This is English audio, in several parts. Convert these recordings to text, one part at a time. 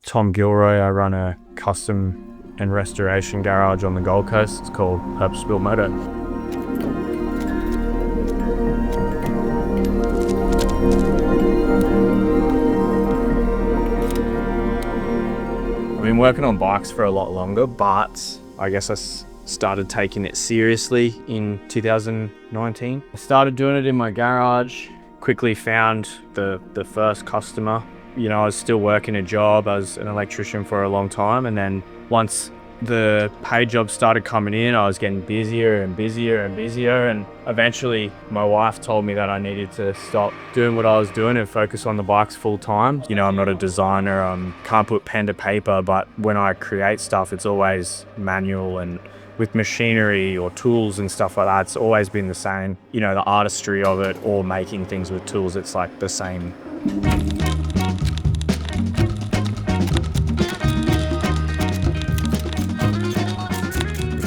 Tom Gilroy. I run a custom and restoration garage on the Gold Coast. It's called Herbstville Motor. I've been working on bikes for a lot longer, but I guess I started taking it seriously in 2019. I started doing it in my garage, quickly found the first customer. You know, I was still working a job. I was an electrician for a long time, and then once the pay jobs started coming in, I was getting busier and busier and busier, and eventually my wife told me that I needed to stop doing what I was doing and focus on the bikes full time. You know, I'm not a designer, can't put pen to paper, but when I create stuff, it's always manual, and with machinery or tools and stuff like that, it's always been the same. You know, the artistry of it, or making things with tools, it's like the same.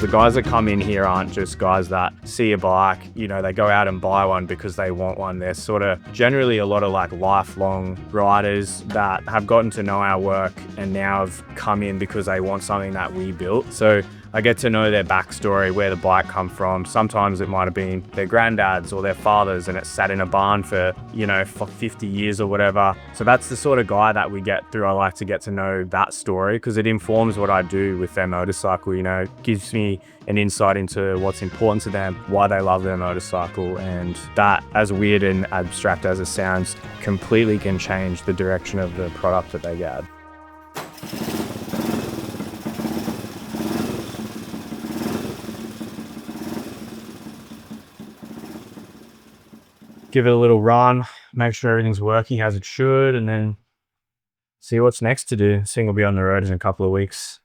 The guys that come in here aren't just guys that see a bike, you know, they go out and buy one because they want one. They're sort of generally a lot of like lifelong riders that have gotten to know our work and now have come in because they want something that we built. So I get to know their backstory, where the bike come from. Sometimes it might have been their granddads or their fathers, and it's sat in a barn for, you know, for 50 years or whatever. So that's the sort of guy that we get through. I like to get to know that story because it informs what I do with their motorcycle. You know, it gives me an insight into what's important to them, why they love their motorcycle, and that, as weird and abstract as it sounds, completely can change the direction of the product that they get. Give it a little run, make sure everything's working as it should, and then see what's next to do. This thing will be on the road in a couple of weeks.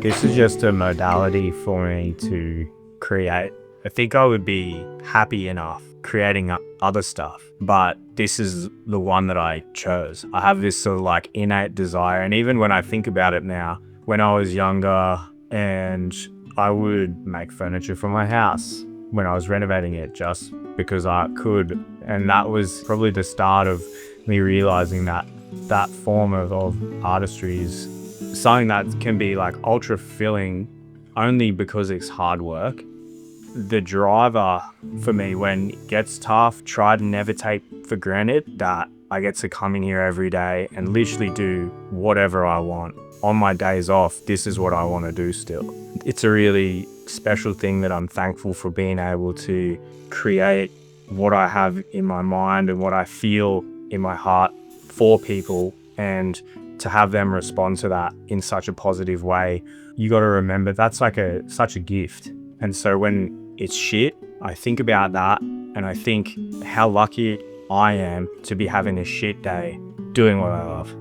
This is just a modality for me to create. I think I would be happy enough creating other stuff, but this is the one that I chose. I have this sort of like innate desire, and even when I think about it now, when I was younger and I would make furniture for my house when I was renovating it just because I could. And that was probably the start of me realizing that that form of artistry is something that can be like ultra fulfilling only because it's hard work. The driver for me when it gets tough, try to never take for granted that I get to come in here every day and literally do whatever I want. On my days off, this is what I want to do still. It's a really special thing that I'm thankful for being able to create what I have in my mind and what I feel in my heart for people, and to have them respond to that in such a positive way. You got to remember that's like such a gift. And so when it's shit, I think about that and I think how lucky I am to be having a shit day doing what I love.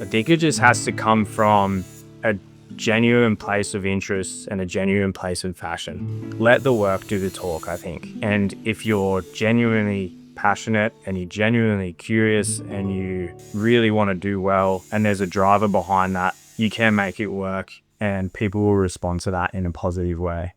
I think it just has to come from a genuine place of interest and a genuine place of passion. Let the work do the talk, I think. And if you're genuinely passionate and you're genuinely curious and you really want to do well and there's a driver behind that, you can make it work and people will respond to that in a positive way.